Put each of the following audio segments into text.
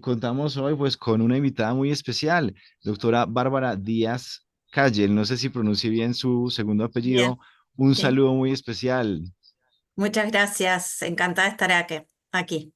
contamos hoy pues con una invitada muy especial, doctora Bárbara Díaz Cayel. No sé si pronuncie bien su segundo apellido. Bien, Un sí. saludo muy especial. Muchas gracias. Encantada de estar aquí.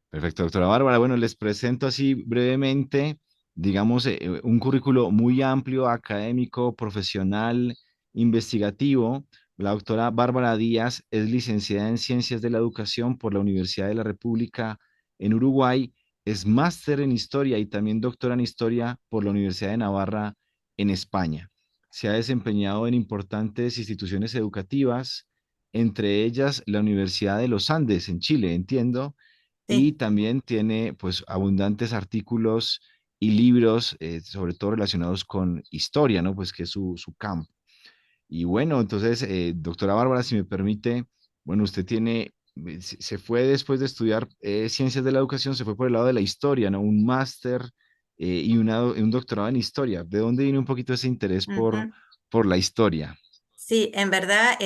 Perfecto, doctora Bárbara. Bueno, les presento así brevemente, digamos, un currículo muy amplio, académico, profesional, investigativo. La doctora Bárbara Díaz es licenciada en Ciencias de la Educación por la Universidad de la República en Uruguay, es máster en Historia y también doctora en Historia por la Universidad de Navarra en España. Se ha desempeñado en importantes instituciones educativas, entre ellas la Universidad de los Andes en Chile, entiendo, y Sí, también tiene pues abundantes artículos y libros, sobre todo relacionados con historia, ¿no? Pues que es su campo. Y bueno, entonces, doctora Bárbara, si me permite, bueno, usted tiene, se fue después de estudiar ciencias de la educación, se fue por el lado de la historia, ¿no? Un máster y un doctorado en historia. ¿De dónde viene un poquito ese interés ujú. por la historia? Sí, en verdad,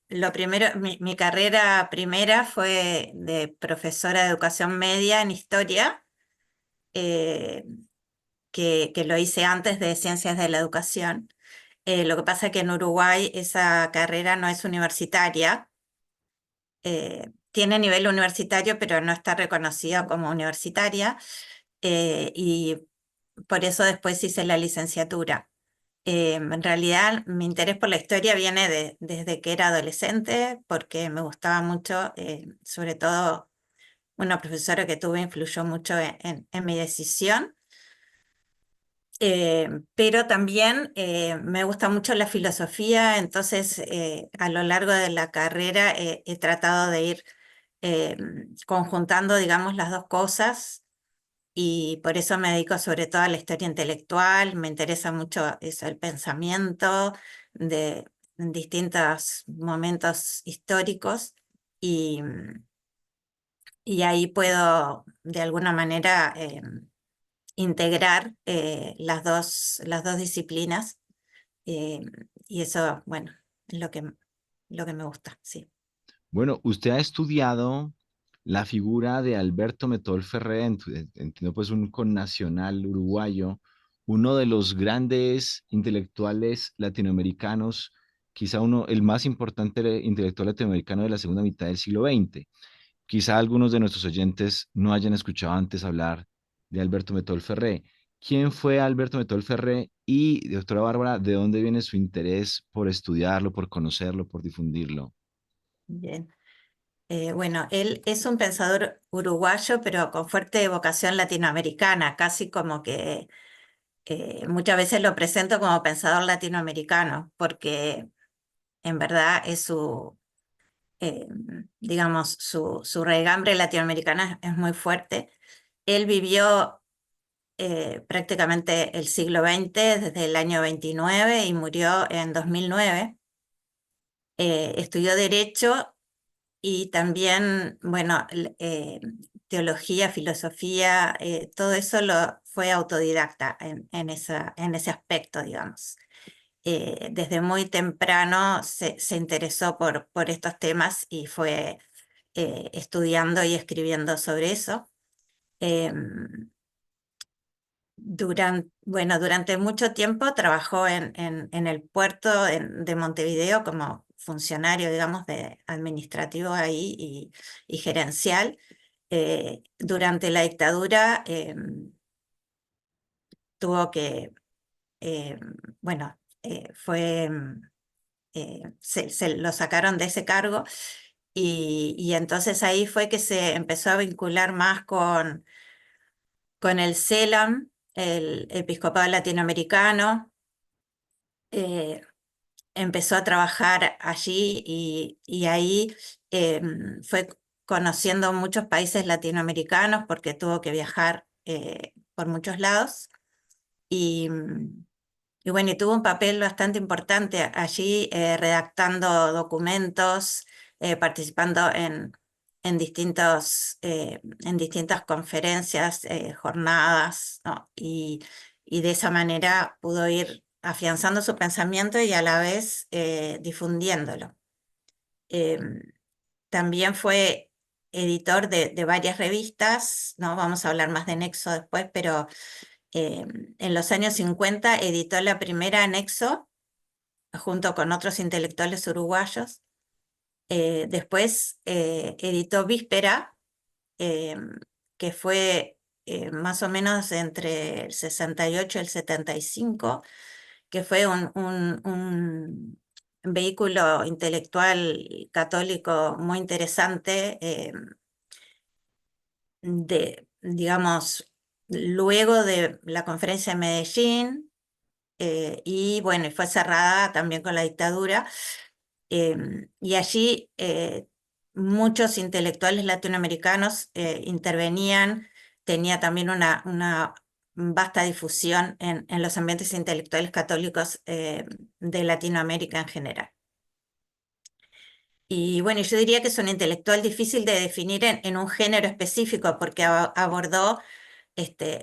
lo primero, mi carrera primera fue de profesora de educación media en historia, eh, que lo hice antes de ciencias de la educación. Lo que pasa es que en Uruguay esa carrera no es universitaria, tiene nivel universitario, pero no está reconocida como universitaria, y por eso después hice la licenciatura. En realidad, mi interés por la historia viene desde que era adolescente, porque me gustaba mucho, sobre todo una profesora que tuve influyó mucho en mi decisión. Pero también me gusta mucho la filosofía, entonces a lo largo de la carrera he tratado de ir eh, conjuntando, digamos, las dos cosas, y por eso me dedico sobre todo a la historia intelectual. Me interesa mucho eso, el pensamiento de en distintos momentos históricos, y, y ahí puedo de alguna manera integrar las dos disciplinas, eh, y eso, bueno, es lo que me gusta, sí. Bueno, usted ha estudiado la figura de Alberto Metol Ferré, entiendo pues un connacional uruguayo, uno de los grandes intelectuales latinoamericanos, quizá uno, el más importante intelectual latinoamericano de la segunda mitad del siglo XX. Quizá algunos de nuestros oyentes no hayan escuchado antes hablar de Alberto Metol Ferré. ¿Quién fue Alberto Metol Ferré? Y, doctora Bárbara, ¿de dónde viene su interés por estudiarlo, por conocerlo, por difundirlo? Bien. Bueno, él es un pensador uruguayo, pero con fuerte vocación latinoamericana, casi como que muchas veces lo presento como pensador latinoamericano, porque en verdad es eh, digamos, su regambre latinoamericana es muy fuerte. Él vivió prácticamente el siglo XX, desde el año 29, y murió en 2009. Estudió Derecho y también, bueno, teología, filosofía, todo eso lo fue autodidacta en ese aspecto, digamos. Desde muy temprano se interesó por estos temas y fue estudiando y escribiendo sobre eso. Em, durante mucho tiempo trabajó en el puerto de Montevideo como funcionario, digamos, de administrativo ahí y gerencial. Durante la dictadura tuvo que, eh, bueno, se lo sacaron de ese cargo, y entonces ahí fue que se empezó a vincular más con el CELAM, el Episcopado Latinoamericano. eh, Empezó a trabajar allí, y ahí fue conociendo muchos países latinoamericanos porque tuvo que viajar por muchos lados, y, y bueno, y tuvo un papel bastante importante allí, redactando documentos, participando en distintas conferencias, jornadas, ¿no? Y de esa manera pudo ir afianzando su pensamiento y a la vez difundiéndolo. Eh, También fue editor de varias revistas, ¿no? Vamos a hablar más de Nexo después, pero en los años 50 editó la primera Nexo junto con otros intelectuales uruguayos. Después editó Víspera, eh, que fue más o menos entre el 68 y el 75, que fue un vehículo intelectual católico muy interesante, digamos, luego de la conferencia de Medellín, y bueno, fue cerrada también con la dictadura. Y allí muchos intelectuales latinoamericanos intervenían, tenía también una vasta difusión en los ambientes intelectuales católicos de Latinoamérica en general. Y bueno, yo diría que es un intelectual difícil de definir en un género específico porque abordó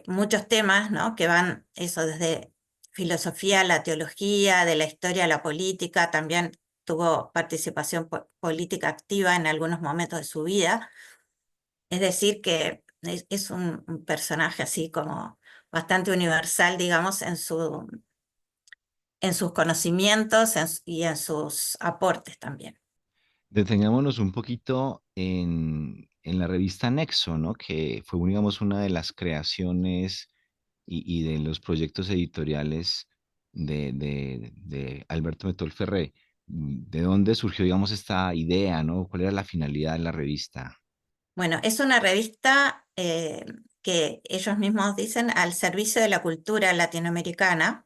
muchos temas, ¿no? Que van eso desde filosofía a la teología, de la historia a la política, también tuvo participación política activa en algunos momentos de su vida. Es decir, que es un personaje así como bastante universal, digamos, en sus conocimientos y en sus aportes también. Detengámonos un poquito en la revista Nexo, ¿no? Que fue, digamos, una de las creaciones y de los proyectos editoriales de Alberto Metol Ferré. ¿De dónde surgió, digamos, esta idea, ¿no? ¿Cuál era la finalidad de la revista? Bueno, es una revista que ellos mismos dicen al servicio de la cultura latinoamericana.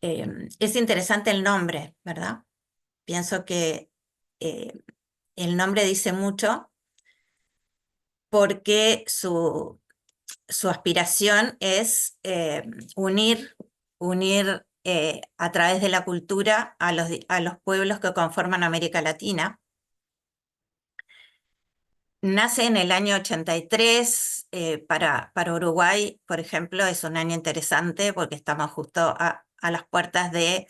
Es interesante el nombre, ¿verdad? Pienso que eh, el nombre dice mucho porque su aspiración es unir a través de la cultura a los pueblos que conforman América Latina. Nace en el año 83, para Uruguay, por ejemplo, es un año interesante porque estamos justo a las puertas de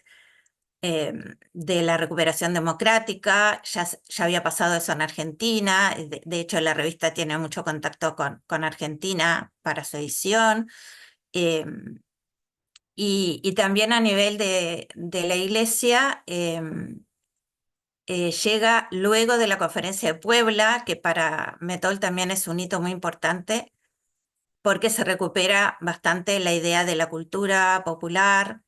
la recuperación democrática. Ya había pasado eso en Argentina, de hecho la revista tiene mucho contacto con Argentina para su edición, eh, y también a nivel de la iglesia. Llega luego de la conferencia de Puebla, que para Metol también es un hito muy importante, porque se recupera bastante la idea de la cultura popular,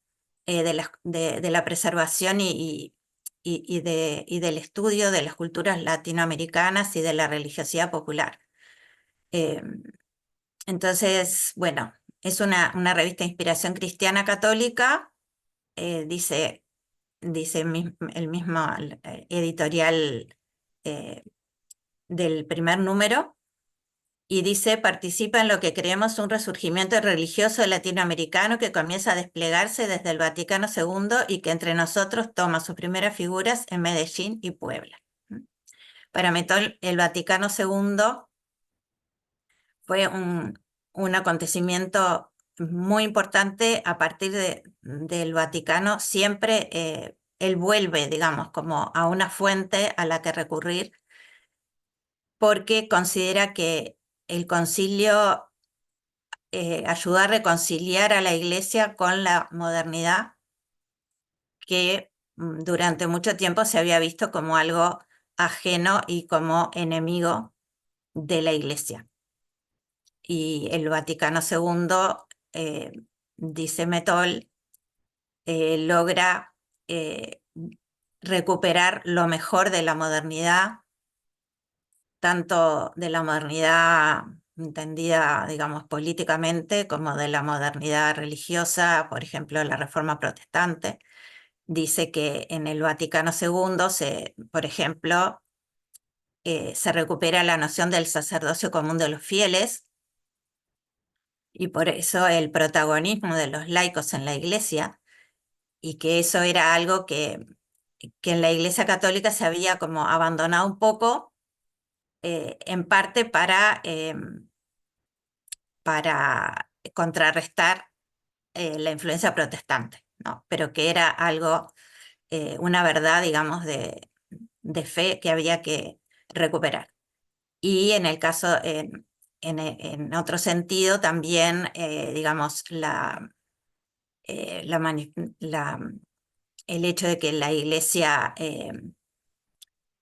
de la preservación y del estudio de las culturas latinoamericanas y de la religiosidad popular. Eh, entonces, bueno, es una revista de inspiración cristiana católica, dice el mismo editorial eh, del primer número, y dice: participa en lo que creemos un resurgimiento religioso latinoamericano que comienza a desplegarse desde el Vaticano II y que entre nosotros toma sus primeras figuras en Medellín y Puebla. Para Metol, el Vaticano II fue un acontecimiento muy importante. A partir del Vaticano siempre él vuelve, digamos, como a una fuente a la que recurrir, porque considera que el concilio ayudó a reconciliar a la iglesia con la modernidad, que durante mucho tiempo se había visto como algo ajeno y como enemigo de la iglesia. Y el Vaticano II, dice Metol, logra recuperar lo mejor de la modernidad, tanto de la modernidad entendida, digamos, políticamente, como de la modernidad religiosa, por ejemplo, la Reforma Protestante. Dice que en el Vaticano II, por ejemplo, se recupera la noción del sacerdocio común de los fieles, y por eso el protagonismo de los laicos en la iglesia, y que eso era algo que en la iglesia católica se había como abandonado un poco, en parte para contrarrestar la influencia protestante, ¿no? Pero que era algo, una verdad, digamos, de fe que había que recuperar. Y en el caso, en otro sentido, también, digamos, la el hecho de que la Iglesia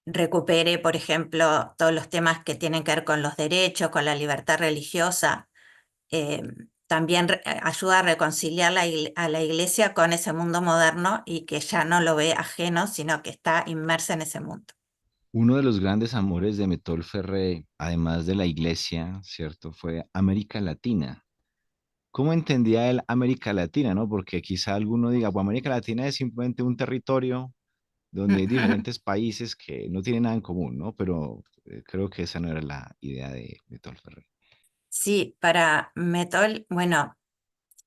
recupere, por ejemplo, todos los temas que tienen que ver con los derechos, con la libertad religiosa, eh, también ayuda a reconciliar a la Iglesia con ese mundo moderno y que ya no lo ve ajeno, sino que está inmersa en ese mundo. Uno de los grandes amores de Metol Ferré, además de la iglesia, ¿cierto? Fue América Latina. ¿Cómo entendía él América Latina, no? Porque quizá alguno diga, pues América Latina es simplemente un territorio donde hay diferentes países que no tienen nada en común, ¿no? Pero creo que esa no era la idea de Metol Ferré. Sí, para Metol, bueno,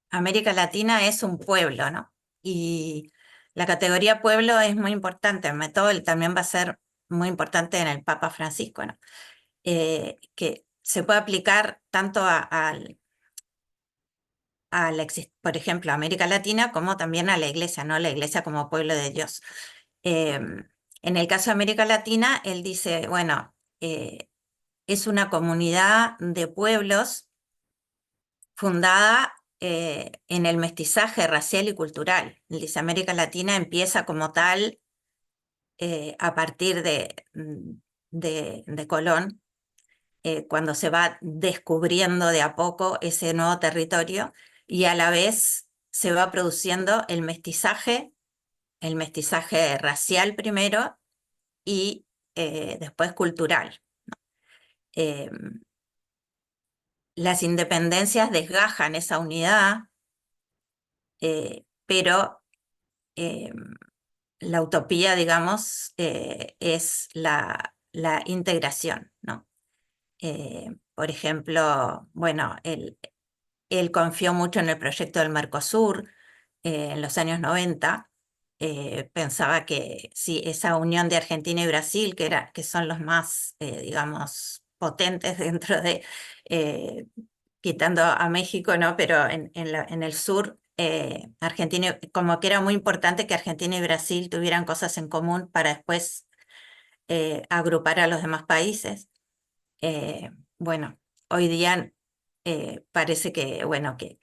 América Latina es un pueblo, ¿no? Y la categoría pueblo es muy importante. Metol también va a ser muy importante en el Papa Francisco, ¿no? Que se puede aplicar tanto por ejemplo, a América Latina como también a la Iglesia, ¿no? La Iglesia como pueblo de Dios. En el caso de América Latina, él dice, bueno, es una comunidad de pueblos fundada en el mestizaje racial y cultural. Él dice, América Latina empieza como tal a partir de Colón, cuando se va descubriendo de a poco ese nuevo territorio y a la vez se va produciendo el mestizaje racial primero y después cultural. Eh, las independencias desgajan esa unidad, pero eh, la utopía, digamos, es la integración, ¿no? Por ejemplo, bueno, él confió mucho en el proyecto del Mercosur en los años 90. Pensaba que sí, esa unión de Argentina y Brasil, que son los más, digamos, potentes dentro de, quitando a México, ¿no? Pero en el sur, Argentina, como que era muy importante que Argentina y Brasil tuvieran cosas en común para después agrupar a los demás países. Eh, bueno, hoy día parece que, bueno, que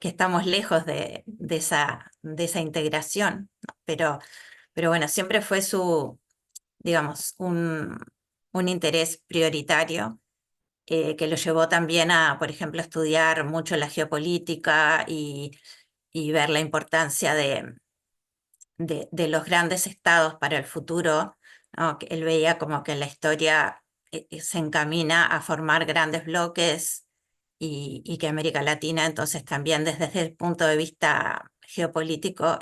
estamos lejos de esa integración, ¿no? Pero bueno, siempre fue digamos, un interés prioritario que lo llevó también a, por ejemplo, estudiar mucho la geopolítica y ver la importancia de los grandes estados para el futuro, ¿no? Que él veía como que la historia se encamina a formar grandes bloques y que América Latina entonces también desde el punto de vista geopolítico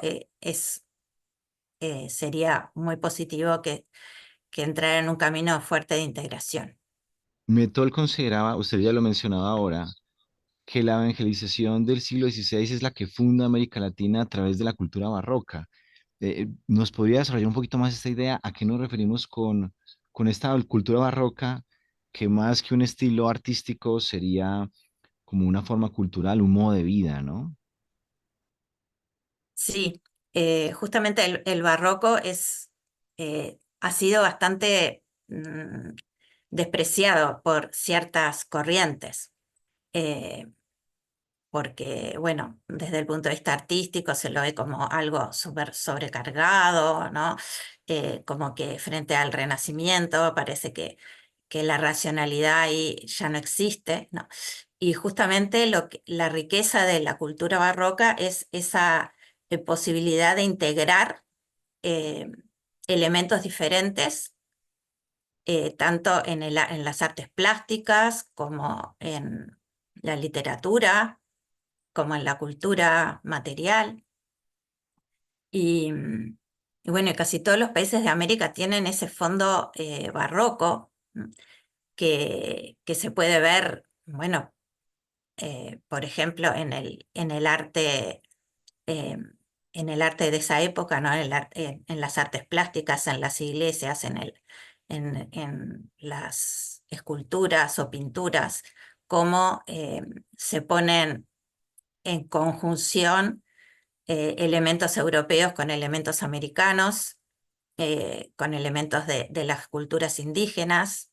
sería muy positivo que entrara en un camino fuerte de integración. Metol consideraba, usted ya lo mencionaba ahora, que la evangelización del siglo XVI es la que funda América Latina a través de la cultura barroca. ¿Nos podría desarrollar un poquito más esta idea? ¿A qué nos referimos con esta cultura barroca que más que un estilo artístico sería como una forma cultural, un modo de vida, ¿no? Sí, justamente el barroco ha sido bastante despreciado por ciertas corrientes. Eh, Porque, bueno, desde el punto de vista artístico se lo ve como algo súper sobrecargado, ¿no? Como que frente al Renacimiento parece que la racionalidad ahí ya no existe, ¿no? Y justamente la riqueza de la cultura barroca es esa posibilidad de integrar eh, elementos diferentes, tanto en las artes plásticas como en la literatura como en la cultura material. Y, y bueno, casi todos los países de América tienen ese fondo barroco que se puede ver, bueno, por ejemplo, eh, en el arte de esa época, ¿no? En las artes plásticas, en las iglesias, en las esculturas o pinturas, cómo se ponen en conjunción elementos europeos con elementos americanos, con elementos de las culturas indígenas.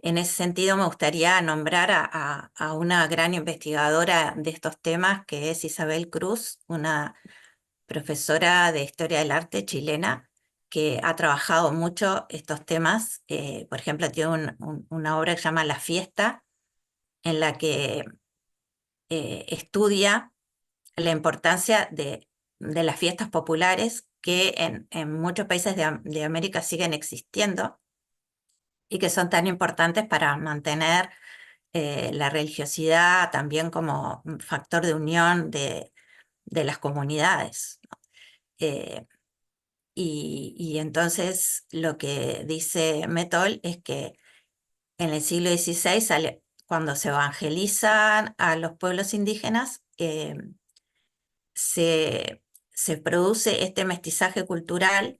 En ese sentido, me gustaría nombrar a una gran investigadora de estos temas, que es Isabel Cruz, una profesora de Historia del Arte chilena, que ha trabajado mucho estos temas. Por ejemplo, tiene una obra que se llama La Fiesta, en la que estudia la importancia de las fiestas populares que en muchos países de América siguen existiendo y que son tan importantes para mantener la religiosidad también como un factor de unión de las comunidades. Eh, y entonces lo que dice Metol es que en el siglo XVI, cuando se evangelizan a los pueblos indígenas, se, se produce este mestizaje cultural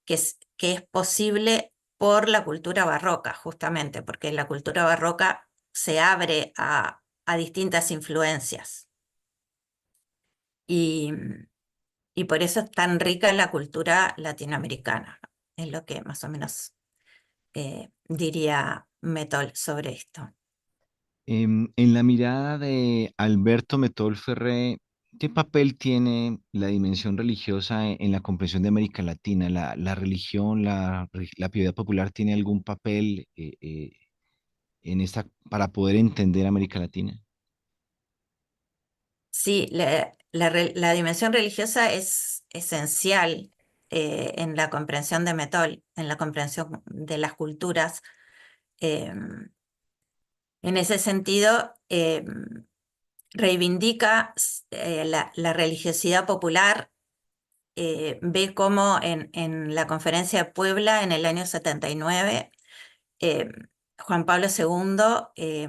que es posible por la cultura barroca, justamente, porque la cultura barroca se abre a distintas influencias. Y, y por eso es tan rica la cultura latinoamericana, ¿no? Es lo que más o menos diría Metol sobre esto. En la mirada de Alberto Metol Ferré, ¿qué papel tiene la dimensión religiosa en la comprensión de América Latina? ¿La religión, la piedad popular tiene algún papel en esta para poder entender América Latina? Sí, la dimensión religiosa es esencial en la comprensión de Metol, en la comprensión de las culturas. En ese sentido, reivindica la religiosidad popular. Ve cómo en la conferencia de Puebla en el año 79, eh, Juan Pablo II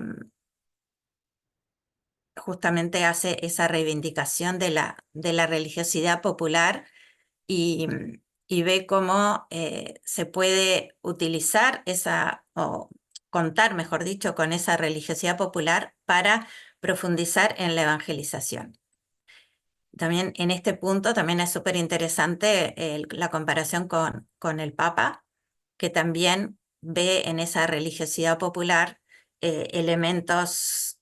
justamente hace esa reivindicación de la religiosidad popular y, y ve cómo se puede utilizar o contar, mejor dicho, con esa religiosidad popular para profundizar en la evangelización. También en este punto también es súper interesante la comparación con el Papa, que también ve en esa religiosidad popular elementos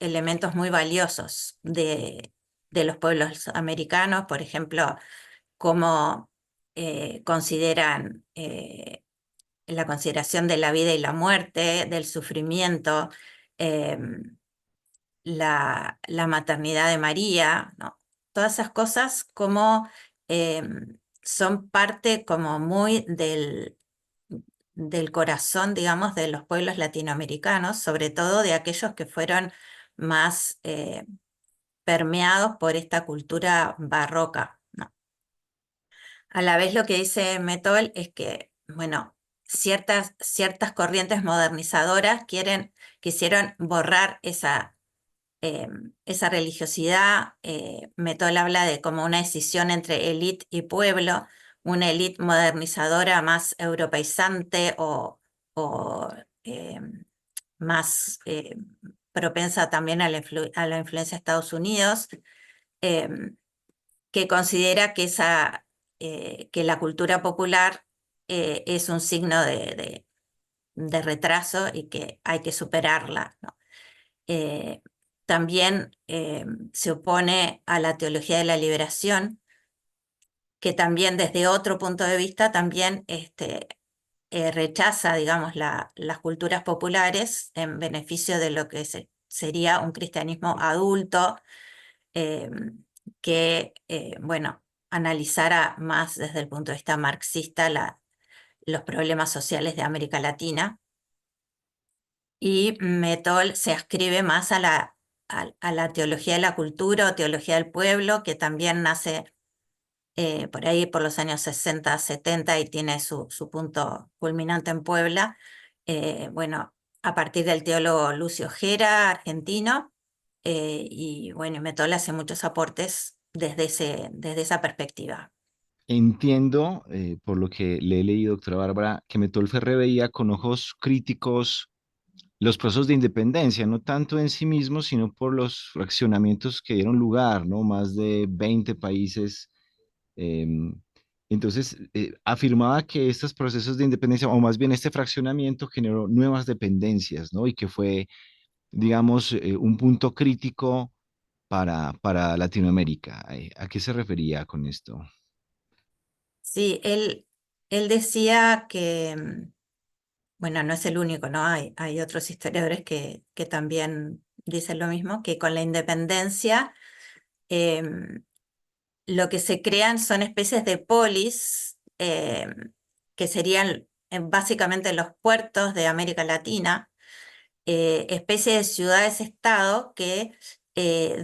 muy valiosos de los pueblos americanos. Por ejemplo, cómo consideran la consideración de la vida y la muerte, del sufrimiento, la maternidad de María, ¿no? Todas esas cosas como son parte como muy del corazón, digamos, de los pueblos latinoamericanos, sobre todo de aquellos que fueron más permeados por esta cultura barroca, ¿no? A la vez lo que dice Metol es que, bueno, ciertas corrientes modernizadoras quisieron borrar eh, esa religiosidad. Metol habla de como una decisión entre élite y pueblo, una élite modernizadora más europeizante o eh, más propensa también a a la influencia de Estados Unidos, eh, que considera que la cultura popular es un signo de retraso y que hay que superarla, ¿no? Eh, También se opone a la teología de la liberación, que también desde otro punto de vista también rechaza, digamos, las culturas populares en beneficio de lo que sería un cristianismo adulto, eh, bueno, analizara más desde el punto de vista marxista los problemas sociales de América Latina. Y Metol se ascribe más a la teología de la cultura o teología del pueblo, que también nace por ahí por los años 60, 70 y tiene su punto culminante en Puebla. Bueno, a partir del teólogo Lucio Gera, argentino, y bueno, Metol hace muchos aportes desde esa perspectiva. Entiendo, por lo que le he leído, doctora Bárbara, que Metol Ferré veía con ojos críticos los procesos de independencia, no tanto en sí mismos, sino por los fraccionamientos que dieron lugar, ¿no? Más de 20 países, em, Entonces, afirmaba que estos procesos de independencia, o más bien este fraccionamiento, generó nuevas dependencias, ¿no? Y que fue, digamos, un punto crítico para Latinoamérica. ¿A qué se refería con esto? Sí, él decía que, bueno, no es el único, ¿no? Hay otros historiadores que también dicen lo mismo, que con la independencia em, lo que se crean son especies de polis, que serían básicamente los puertos de América Latina, especies de ciudades-estado que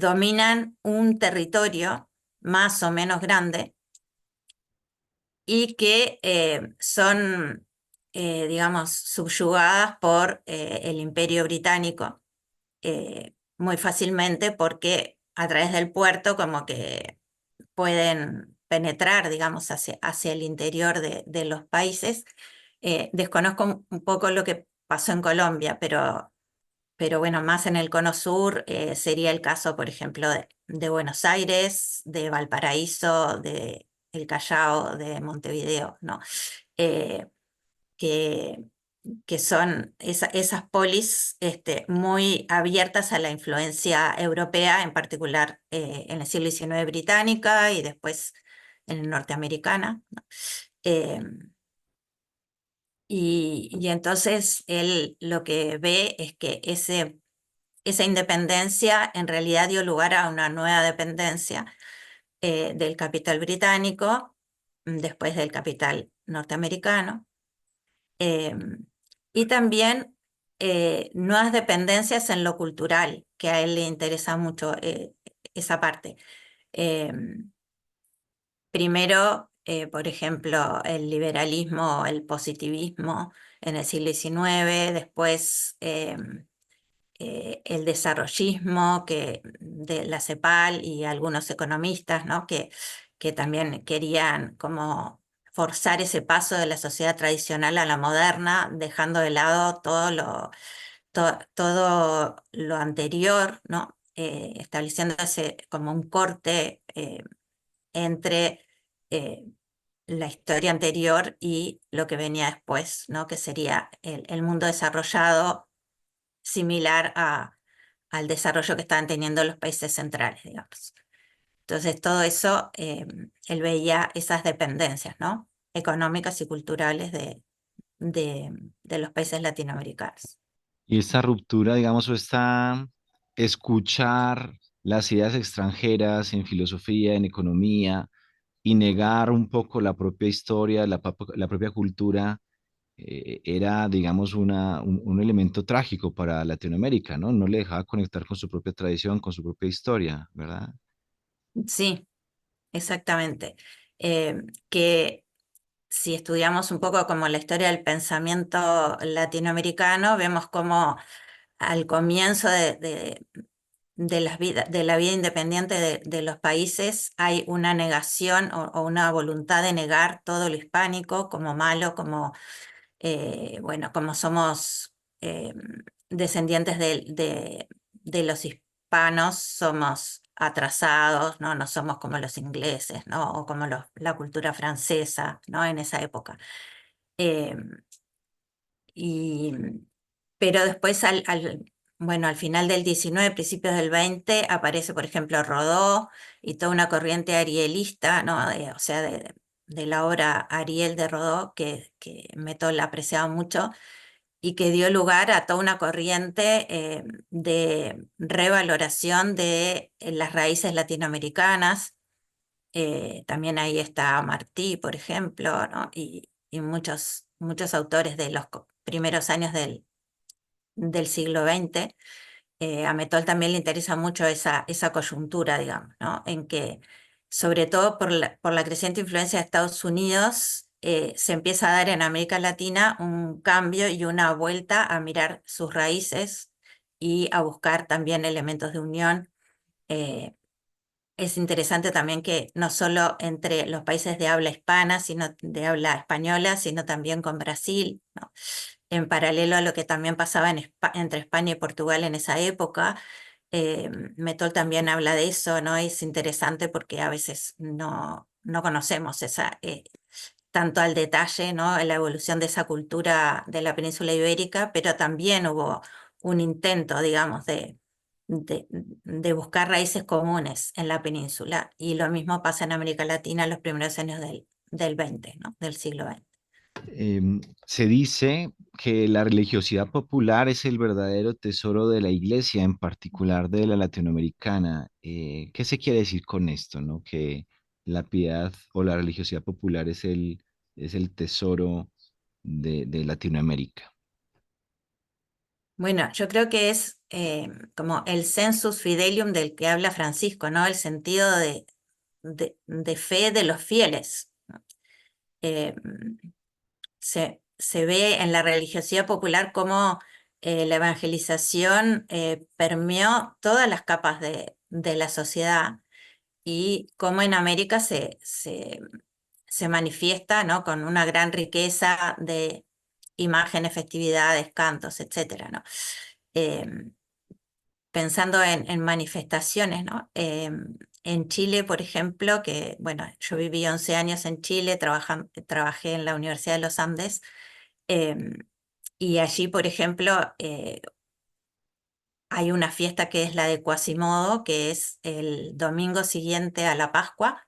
dominan un territorio más o menos grande y que son, digamos, subyugadas por el Imperio Británico muy fácilmente porque a través del puerto como que pueden penetrar, digamos, hacia el interior de los países. Desconozco un poco lo que pasó en Colombia, pero bueno, más en el cono sur sería el caso, por ejemplo, de Buenos Aires, de Valparaíso, de El Callao, de Montevideo, ¿no? Eh, que, que son esas polis muy abiertas a la influencia europea, en particular en el siglo XIX británica y después en el norteamericana, ¿no? Eh, y entonces él lo que ve es que esa independencia en realidad dio lugar a una nueva dependencia del capital británico, después del capital norteamericano, eh, y también nuevas dependencias en lo cultural, que a él le interesa mucho esa parte. Eh, Primero, por ejemplo, el liberalismo, el positivismo en el siglo XIX, después el desarrollismo de la CEPAL y algunos economistas, ¿no? que también querían como forzar ese paso de la sociedad tradicional a la moderna, dejando de lado todo lo anterior, ¿no? Estableciéndose como un corte entre eh, la historia anterior y lo que venía después, ¿no? Que sería el mundo desarrollado similar al desarrollo que estaban teniendo los países centrales, digamos. Entonces, todo eso, él veía esas dependencias, ¿no? Económicas y culturales de los países latinoamericanos. Y esta ruptura, digamos, o esta escuchar las ideas extranjeras en filosofía, en economía, y negar un poco la propia historia, la propia cultura, era, digamos, un elemento trágico para Latinoamérica, ¿no? No le dejaba conectar con su propia tradición, con su propia historia, ¿verdad? Sí, exactamente. Que si estudiamos un poco como la historia del pensamiento latinoamericano, vemos como al comienzo de la vida independiente de los países hay una negación o una voluntad de negar todo lo hispánico como malo, como, bueno, como somos descendientes de los hispanos, somos atrasados, ¿no? No somos como los ingleses, ¿no? O como la cultura francesa, ¿no? En esa época. Eh, y, pero después, bueno, al final del 19, principios del 20, aparece, por ejemplo, Rodó y toda una corriente arielista, ¿no? O sea, de la obra Ariel de Rodó, que Mettol la apreciaba mucho, y que dio lugar a toda una corriente de revaloración de las raíces latinoamericanas. También ahí está Martí, por ejemplo, ¿no? Y muchos autores de los primeros años del siglo XX. A Metol también le interesa mucho esa coyuntura, digamos, ¿no? En que, sobre todo por la creciente influencia de Estados Unidos, se empieza a dar en América Latina un cambio y una vuelta a mirar sus raíces y a buscar también elementos de unión. eh, es interesante también que no solo entre los países de habla hispana, sino de habla española, sino también con Brasil, ¿no? En paralelo a lo que también pasaba entre España y Portugal en esa época. Metol también habla de eso, ¿no? Es interesante porque a veces no conocemos tanto al detalle, ¿no? En la evolución de esa cultura de la península ibérica, pero también hubo un intento, digamos, de buscar raíces comunes en la península. Y lo mismo pasa en América Latina en los primeros años del 20, ¿no? Del siglo XX. Se dice que la religiosidad popular es el verdadero tesoro de la iglesia, en particular de la latinoamericana. ¿Qué se quiere decir con esto, no? Que la piedad o la religiosidad popular es el tesoro de Latinoamérica. Bueno, yo creo que es como el sensus fidelium del que habla Francisco, ¿no? El sentido de fe de los fieles. Eh, se ve en la religiosidad popular cómo la evangelización permeó todas las capas de la sociedad y cómo en América se manifiesta, ¿no? Con una gran riqueza de imágenes, festividades, cantos, etcétera, ¿no? Eh, Pensando en manifestaciones, ¿no? En Chile, por ejemplo, que, bueno, yo viví 11 años en Chile, trabajé en la Universidad de los Andes, em, y allí, por ejemplo, hay una fiesta que es la de Quasimodo, que es el domingo siguiente a la Pascua,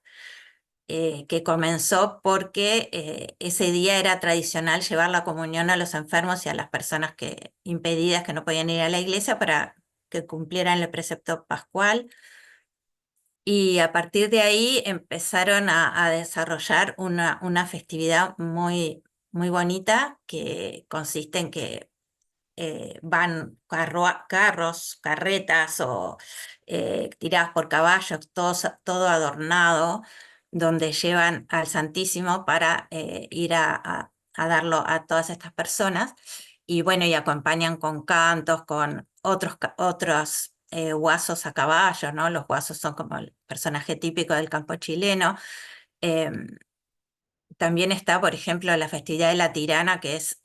que comenzó porque ese día era tradicional llevar la comunión a los enfermos y a las personas impedidas que no podían ir a la iglesia para que cumplieran el precepto pascual. Y a partir de ahí empezaron a desarrollar una festividad muy bonita que consiste en que van carros, carretas o tiradas por caballos, todo adornado, donde llevan al Santísimo para ir a darlo a todas estas personas. Y bueno, y acompañan con cantos, con otros guasos a caballo, ¿no? Los guasos son como el personaje típico del campo chileno. Em, También está, por ejemplo, la festividad de la Tirana, que es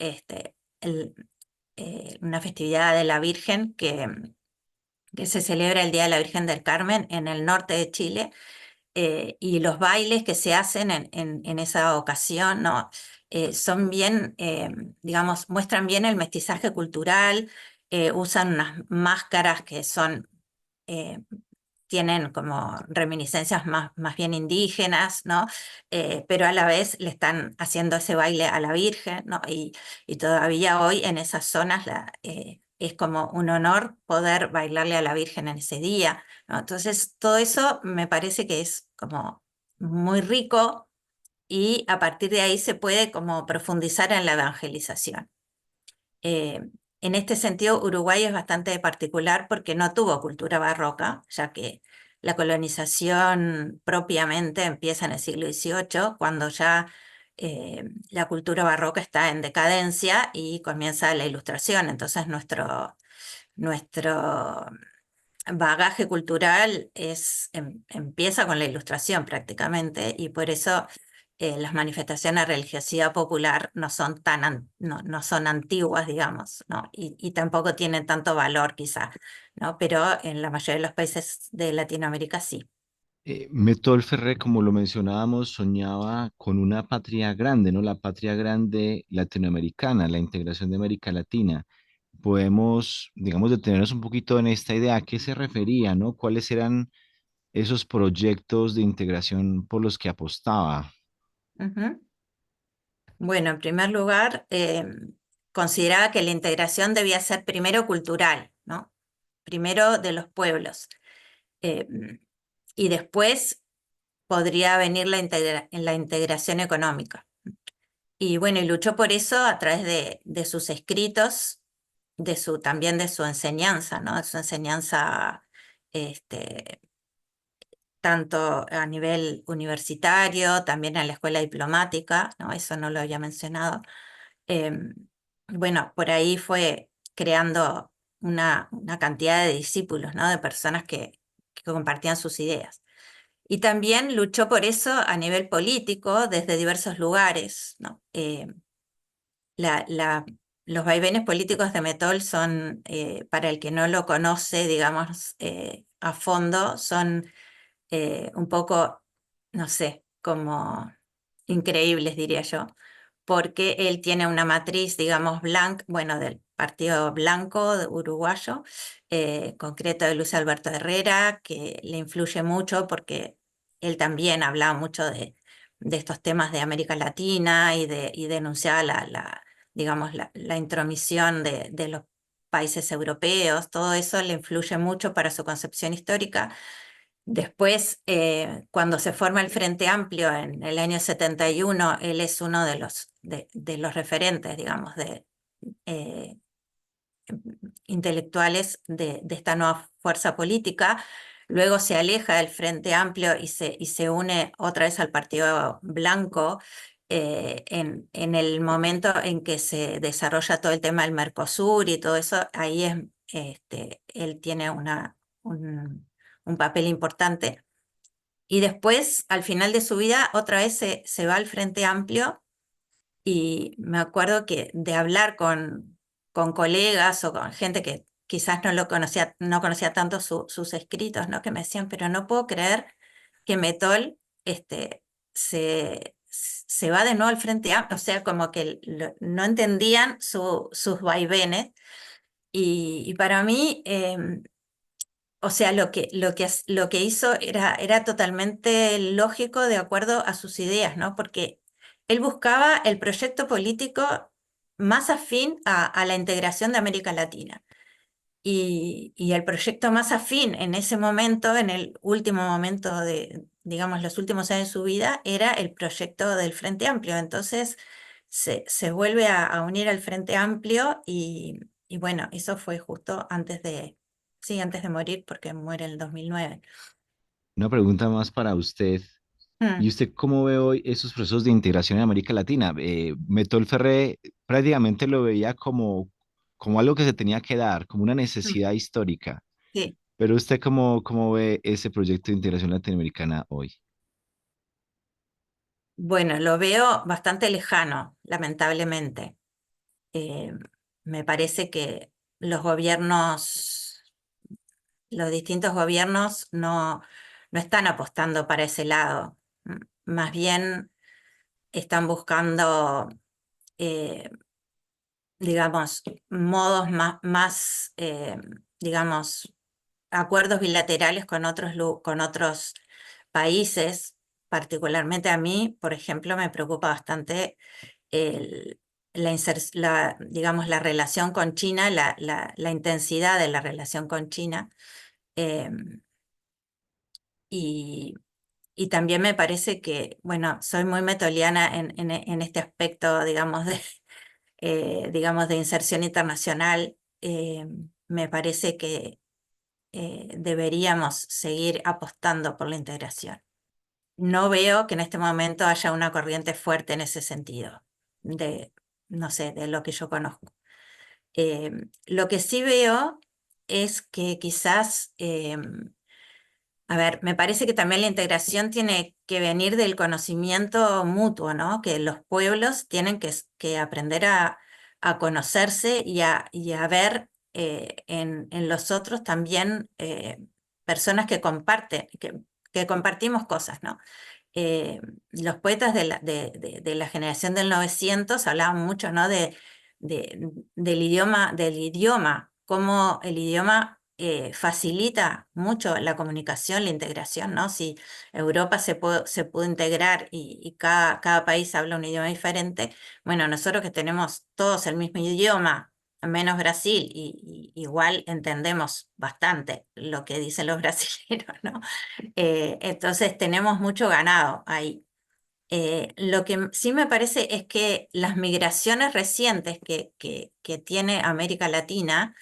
una festividad de la Virgen que se celebra el Día de la Virgen del Carmen en el norte de Chile, y los bailes que se hacen en esa ocasión, ¿no? Son bien, digamos, muestran bien el mestizaje cultural, usan unas máscaras que son eh, tienen como reminiscencias más bien indígenas, ¿no? Pero a la vez le están haciendo ese baile a la Virgen, ¿no? Y todavía hoy en esas zonas es como un honor poder bailarle a la Virgen en ese día, ¿no? Entonces, todo eso me parece que es como muy rico y a partir de ahí se puede como profundizar en la evangelización. Eh, en este sentido, Uruguay es bastante particular porque no tuvo cultura barroca, ya que la colonización propiamente empieza en el siglo XVIII, cuando ya la cultura barroca está en decadencia y comienza la Ilustración. Entonces, nuestro bagaje cultural empieza con la Ilustración prácticamente, y por eso las manifestaciones de religiosidad popular no son no son antiguas, digamos, ¿no? Y tampoco tienen tanto valor quizá, ¿no? Pero en la mayoría de los países de Latinoamérica sí. Metol Ferré, como lo mencionábamos, soñaba con una patria grande, ¿no? La patria grande latinoamericana, la integración de América Latina. Podemos, digamos, detenernos un poquito en esta idea. ¿A qué se refería, no? ¿Cuáles eran esos proyectos de integración por los que apostaba? Ujú. Bueno, en primer lugar, consideraba que la integración debía ser primero cultural, ¿no? Primero de los pueblos. eh, y después podría venir la integración económica. Y bueno, y luchó por eso a través de sus escritos, también de su enseñanza, ¿no? De su enseñanza, este, tanto a nivel universitario, también en la escuela diplomática, ¿no? Eso no lo había mencionado. Em, bueno, por ahí fue creando una cantidad de discípulos, ¿no? De personas que compartían sus ideas. Y también luchó por eso a nivel político desde diversos lugares, ¿no? La- la- los vaivenes políticos de Metol son, para el que no lo conoce, digamos, a fondo, son un poco, no sé, como increíbles, diría yo, porque él tiene una matriz, digamos, bueno, del Partido Blanco uruguayo, concreto de Luis Alberto Herrera, que le influye mucho porque él también hablaba mucho de estos temas de América Latina y denunciaba digamos, la intromisión de los países europeos. Todo eso le influye mucho para su concepción histórica. Después, cuando se forma el Frente Amplio en el año 71, él es uno de los referentes, digamos, eh, intelectuales de esta nueva fuerza política. Luego se aleja del Frente Amplio y se une otra vez al Partido Blanco en el momento en que se desarrolla todo el tema del Mercosur y todo eso. Ahí él tiene un papel importante. Y después, al final de su vida, otra vez se va al Frente Amplio y me acuerdo que de hablar con colegas o con gente que quizás no conocía tanto sus escritos, ¿no? Que me decían, pero no puedo creer que Metol se va de nuevo al Frente Amplio, o sea, como que no entendían sus vaivenes. Y para mí, o sea, lo que hizo era totalmente lógico de acuerdo a sus ideas, ¿no? Porque él buscaba el proyecto político más afín a la integración de América Latina. Y el proyecto más afín en ese momento, en el último momento digamos, los últimos años de su vida, era el proyecto del Frente Amplio. Entonces se vuelve a unir al Frente Amplio y bueno, eso fue justo sí, antes de morir, porque muere en el 2009. Una pregunta más para usted. ¿Y Mm, usted cómo ve hoy esos procesos de integración en América Latina? Metol Ferré prácticamente lo veía como algo que se tenía que dar, como una mm, necesidad histórica. sí. Pero usted cómo ve ese proyecto de integración latinoamericana hoy. Bueno, lo veo bastante lejano, lamentablemente. Eh, Me parece que los gobiernos los distintos gobiernos no están apostando para ese lado. Más bien están buscando, eh, digamos, modos digamos, acuerdos bilaterales con otros países. Particularmente a mí, por ejemplo, me preocupa bastante el- digamos, la relación con China, la intensidad de la relación con China. em, Y, y también me parece que, bueno, soy muy metoliana en este aspecto, digamos, digamos, de inserción internacional. Me parece que deberíamos seguir apostando por la integración. No veo que en este momento haya una corriente fuerte en ese sentido, no sé, de lo que yo conozco. Lo que sí veo es que quizás a ver, me parece que también la integración tiene que venir del conocimiento mutuo, ¿no? Que los pueblos tienen que aprender a conocerse y a ver en los otros también personas que compartimos cosas, ¿no? Los poetas de la generación del 900 hablaban mucho, ¿no? Del idioma, cómo el idioma facilita mucho la comunicación, la integración, ¿no? Si Europa se pudo integrar y cada país habla un idioma diferente, bueno, nosotros que tenemos todos el mismo idioma, menos Brasil, y igual entendemos bastante lo que dicen los brasileños, ¿no? Entonces tenemos mucho ganado ahí. Lo que sí me parece es que las migraciones recientes que tiene América Latina,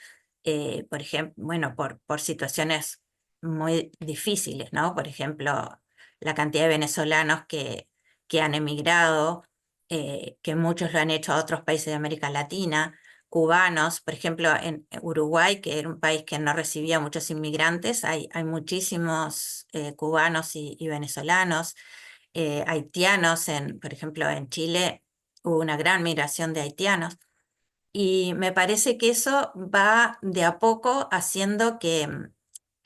por ejemplo, bueno, por situaciones muy difíciles, ¿no? Por ejemplo, la cantidad de venezolanos que han emigrado, que muchos lo han hecho a otros países de América Latina, cubanos, por ejemplo, en Uruguay, que era un país que no recibía muchos inmigrantes, hay muchísimos cubanos y venezolanos, haitianos, por ejemplo, en Chile hubo una gran migración de haitianos. Y me parece que eso va de a poco haciendo que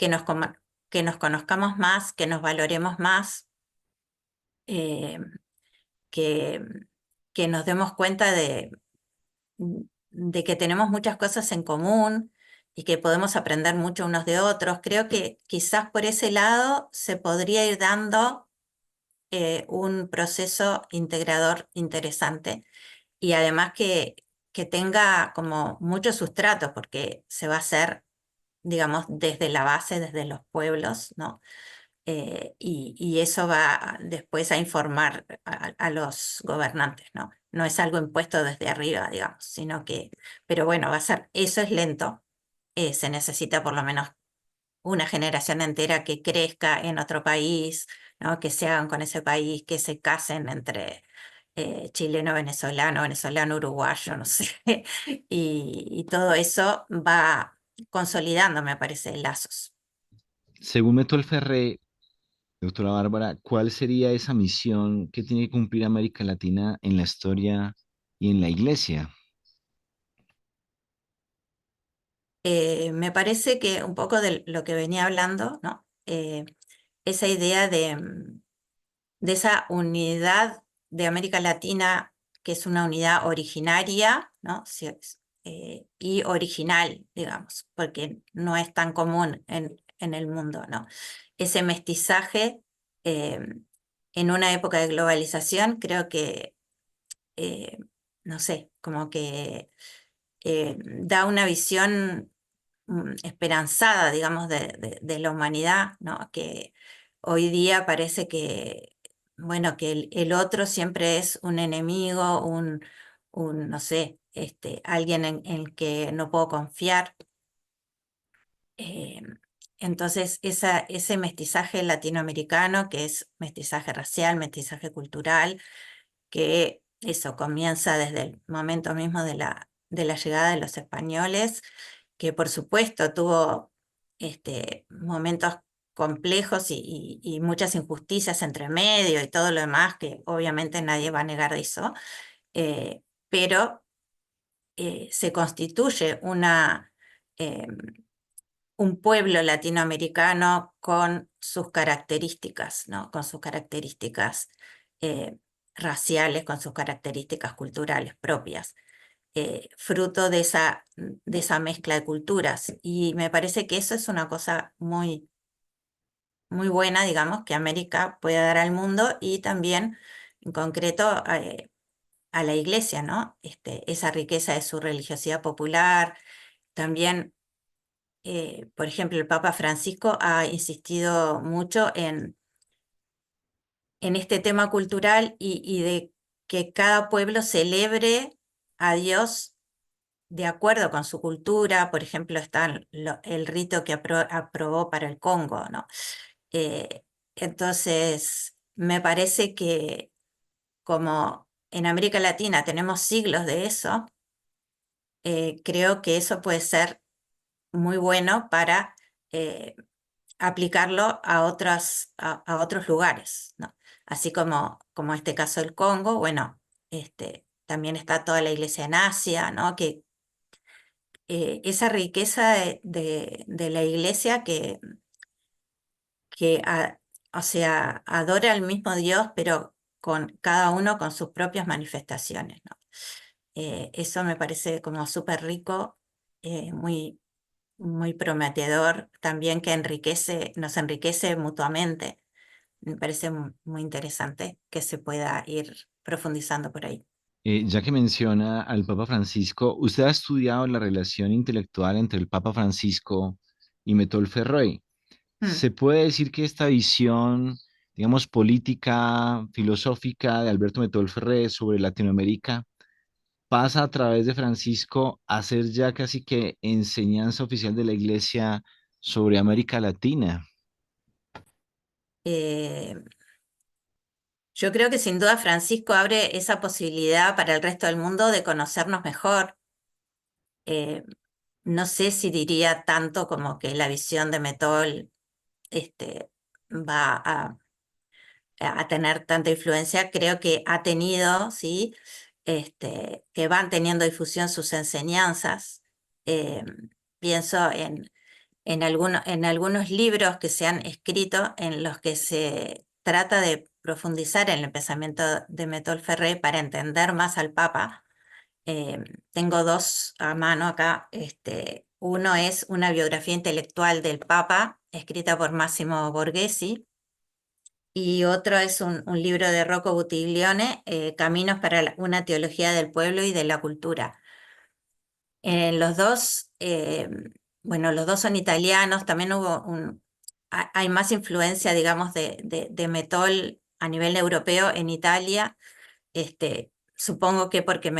nos, como- que nos conozcamos más, que nos valoremos más. eh, que, que nos demos cuenta de que tenemos muchas cosas en común y que podemos aprender mucho unos de otros. Creo que quizás por ese lado se podría ir dando un proceso integrador interesante y además que tenga como mucho sustrato, porque se va a hacer, digamos, desde la base, desde los pueblos, ¿no? Y eso va después a informar a los gobernantes, ¿no? No es algo impuesto desde arriba, digamos, sino que, pero bueno, va a ser, eso es lento. Se necesita por lo menos una generación entera que crezca en otro país, ¿no? Que se hagan con ese país, que se casen entre chileno, venezolano, venezolano, uruguayo, no sé. Y todo eso va consolidando, me parece, lazos. Según Metol Ferré, doctora Bárbara, ¿cuál sería esa misión que tiene que cumplir América Latina en la historia y en la iglesia? Me parece que un poco de lo que venía hablando, ¿no? Esa idea de esa unidad de América Latina, que es una unidad originaria, ¿no? Y original, digamos, porque no es tan común en el mundo, ¿no? Ese mestizaje eh, en una época de globalización, creo que, eh, no sé, como que da una visión esperanzada, digamos, de la humanidad, ¿no? Que hoy día parece que, bueno, que el otro siempre es un enemigo, no sé, alguien en el que no puedo confiar. Eh, entonces, ese mestizaje latinoamericano, que es mestizaje racial, mestizaje cultural, que eso comienza desde el momento mismo de la llegada de los españoles, que por supuesto tuvo momentos complejos y muchas injusticias entre medio y todo lo demás, que obviamente nadie va a negar de eso, pero se constituye eh, un pueblo latinoamericano con sus características, ¿no? Con sus características eh, raciales, con sus características culturales propias, fruto de esa mezcla de culturas. Y me parece que eso es una cosa muy, muy buena, digamos, que América puede dar al mundo y también, en concreto, a la iglesia, ¿no? Esa riqueza de su religiosidad popular, también por ejemplo, el Papa Francisco ha insistido mucho en este tema cultural y de que cada pueblo celebre a Dios de acuerdo con su cultura. Por ejemplo, está el rito que aprobó para el Congo, ¿no? Eh, entonces, me parece que como en América Latina tenemos siglos de eso, creo que eso puede ser muy bueno para eh, aplicarlo a otros lugares, ¿no? Así como este caso del Congo, bueno, también está toda la iglesia en Asia, ¿no? Que esa riqueza de la iglesia que o sea, adora al mismo Dios, pero con cada uno con sus propias manifestaciones, ¿no? Eso me parece como súper rico, muy, muy prometedor, también que nos enriquece mutuamente. Me parece muy interesante que se pueda ir profundizando por ahí. Ya que menciona al Papa Francisco, ¿usted ha estudiado la relación intelectual entre el Papa Francisco y Metol Ferrey? Mm. ¿Se puede decir que esta visión, digamos, política, filosófica de Alberto Metol Ferrey sobre Latinoamérica pasa a través de Francisco a ser ya casi que enseñanza oficial de la Iglesia sobre América Latina? Eh, yo creo que sin duda Francisco abre esa posibilidad para el resto del mundo de conocernos mejor. Eh, no sé si diría tanto como que la visión de Metol va a tener tanta influencia. Creo que ha tenido, ¿sí? Que van teniendo difusión sus enseñanzas. Eh, pienso en algunos libros que se han escrito en los que se trata profundizar en el pensamiento de Método Ferré para entender más al Papa. Tengo dos a mano acá. Uno es una biografía intelectual del Papa, escrita por Massimo Borghesi, y otro es un libro de Rocco Buttiglione, Caminos para una teología del pueblo y de la cultura. Los dos, bueno, los dos son italianos, también hay más influencia, digamos, de Metol a nivel europeo en Italia. Supongo que porque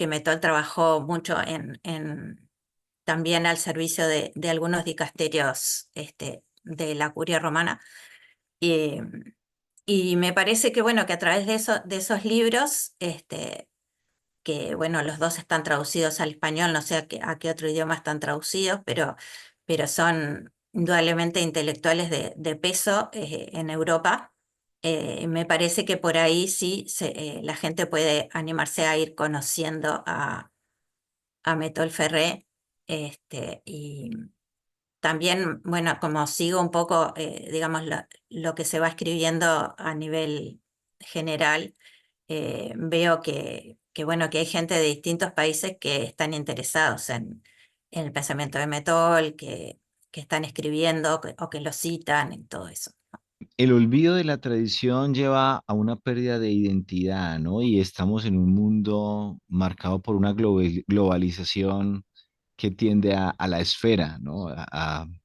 Metol trabajó mucho también al servicio de algunos dicasterios de la curia romana. Y, y me parece que, bueno, que a través de esos libros, que bueno, los dos están traducidos al español, no sé a qué otro idioma están traducidos, pero son indudablemente intelectuales de peso en Europa. Me parece que por ahí sí la gente puede animarse a ir conociendo a Metol Ferré. Y también, bueno, como sigo un poco, digamos, lo que se va escribiendo a nivel general, veo bueno, que hay gente de distintos países que están interesados en el pensamiento de Metol, que están escribiendo o que lo citan y todo eso. El olvido de la tradición lleva a una pérdida de identidad, ¿no? Y estamos en un mundo marcado por una globalización que tiende a la esfera, ¿no? A Sí.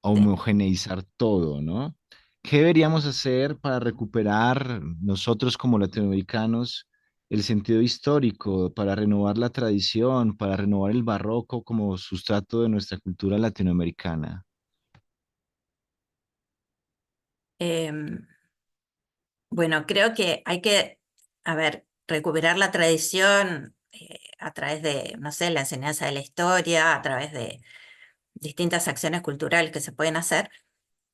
homogeneizar todo, ¿no? ¿Qué deberíamos hacer para recuperar nosotros como latinoamericanos el sentido histórico, para renovar la tradición, para renovar el barroco como sustrato de nuestra cultura latinoamericana? Em, bueno, creo que hay que, a ver, recuperar la tradición a través de, no sé, la enseñanza de la historia, a través de distintas acciones culturales que se pueden hacer,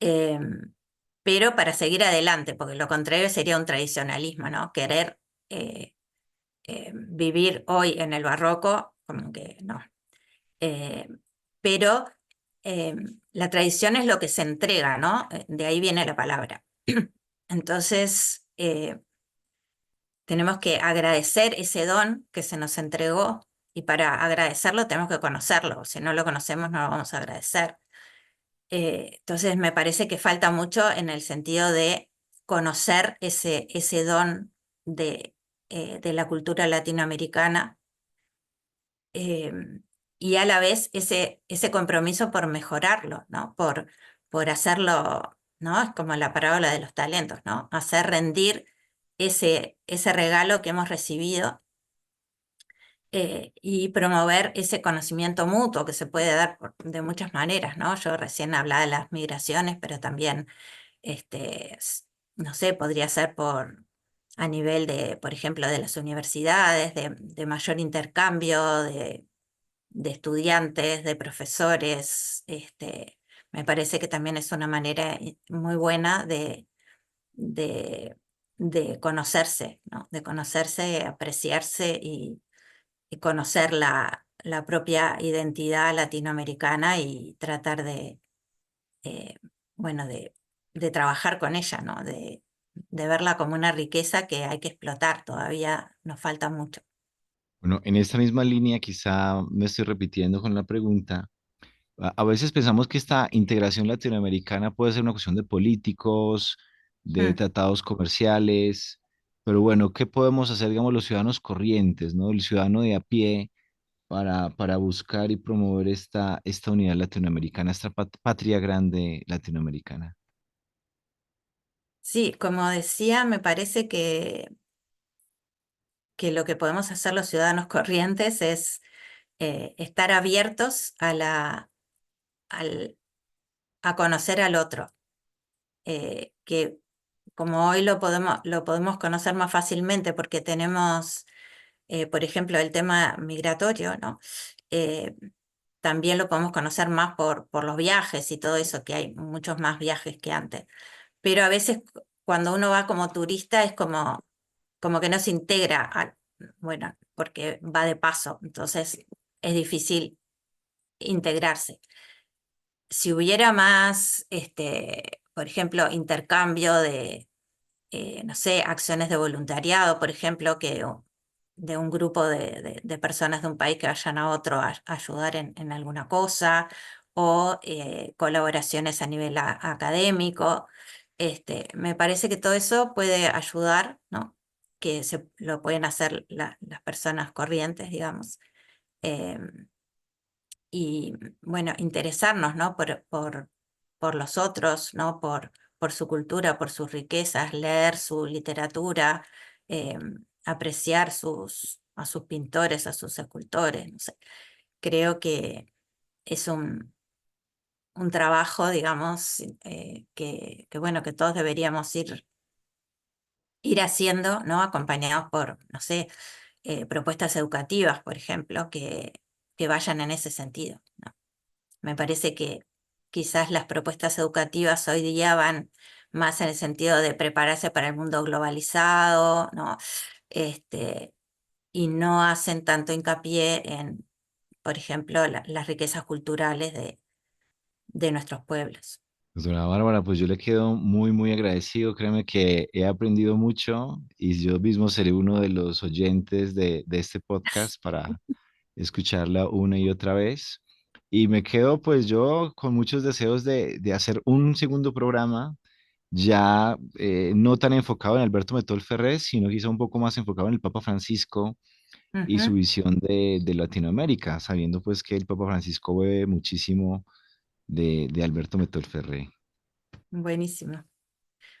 em, pero para seguir adelante, porque lo contrario sería un tradicionalismo, ¿no? Querer vivir hoy en el barroco, como que no. Eh, pero la tradición es lo que se entrega, ¿no? De ahí viene la palabra. Entonces, tenemos que agradecer ese don que se nos entregó y para agradecerlo tenemos que conocerlo. Si no lo conocemos, no lo vamos a agradecer. Entonces, me parece que falta mucho en el sentido de conocer ese don de la cultura latinoamericana, eh, y a la vez ese compromiso por mejorarlo, ¿no? Por hacerlo, ¿no? Es como la parábola de los talentos, ¿no? Hacer rendir ese regalo que hemos recibido, y promover ese conocimiento mutuo que se puede dar de muchas maneras, ¿no? Yo recién hablaba de las migraciones, pero también, no sé, podría ser a nivel de, por ejemplo, de las universidades, de mayor intercambio, de estudiantes, de profesores. Me parece que también es una manera muy buena de, de conocerse, ¿no? De conocerse, apreciarse y conocer la propia identidad latinoamericana y tratar eh, bueno, de trabajar con ella, ¿no? De verla como una riqueza que hay que explotar, todavía nos falta mucho. Bueno, en esta misma línea quizá me estoy repitiendo con la pregunta. A veces pensamos que esta integración latinoamericana puede ser una cuestión de políticos, de Mm. tratados comerciales, pero bueno, ¿qué podemos hacer, digamos, los ciudadanos corrientes, ¿no? El ciudadano de a pie para buscar y promover esta unidad latinoamericana, esta patria grande latinoamericana? Sí, como decía, me parece que lo que podemos hacer los ciudadanos corrientes es estar abiertos al- a conocer al otro, que como hoy lo podemos conocer más fácilmente porque tenemos, por ejemplo, el tema migratorio, ¿no? Eh, También lo podemos conocer más por los viajes y todo eso, que hay muchos más viajes que antes. Pero a veces cuando uno va como turista es como que no se integra, bueno, porque va de paso, entonces es difícil integrarse. Si hubiera más, por ejemplo, intercambio de, no sé, acciones de voluntariado, por ejemplo, de un grupo de personas de un país que vayan a otro a ayudar en alguna cosa, o colaboraciones a nivel académico. Me parece que todo eso puede ayudar, ¿no? Que lo pueden hacer las personas corrientes, digamos. em, y bueno, interesarnos, ¿no? Por los otros, ¿no? Por su cultura, por sus riquezas, leer su literatura, eh, apreciar a sus pintores, a sus escultores, no sé. Creo que es un trabajo, digamos, que bueno, que todos deberíamos ir haciendo, ¿no? Acompañados por, no sé, propuestas educativas, por ejemplo, que vayan en ese sentido, ¿no? Me parece que quizás las propuestas educativas hoy día van más en el sentido de prepararse para el mundo globalizado, ¿no? Este, y no hacen tanto hincapié en, por ejemplo, las riquezas culturales de nuestros pueblos. Doctora Bárbara, pues yo le quedo muy, muy agradecido. Créeme que he aprendido mucho y yo mismo seré uno de los oyentes de este podcast para escucharla una y otra vez. Y me quedo pues yo con muchos deseos de hacer un segundo programa, ya no tan enfocado en Alberto Metol Ferrer, sino quizá un poco más enfocado en el Papa Francisco y su Ujú. visión de Latinoamérica, sabiendo pues que el Papa Francisco bebe muchísimo de Alberto Metol Ferrer. Buenísimo.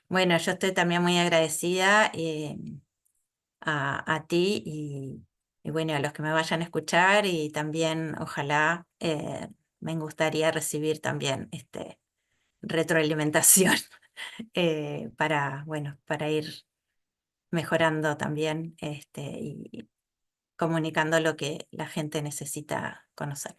Bueno, yo estoy también muy agradecida a ti y bueno, a los que me vayan a escuchar y también ojalá me gustaría recibir también retroalimentación bueno, para ir mejorando también y comunicando lo que la gente necesita conocer.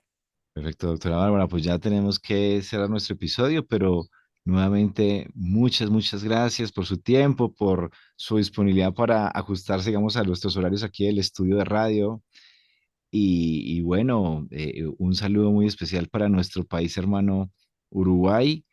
Perfecto, doctora Bárbara, pues ya tenemos que cerrar nuestro episodio, pero nuevamente muchas, muchas gracias por su tiempo, por su disponibilidad para ajustarse, digamos, a nuestros horarios aquí del estudio de radio. Y bueno, un saludo muy especial para nuestro país hermano Uruguay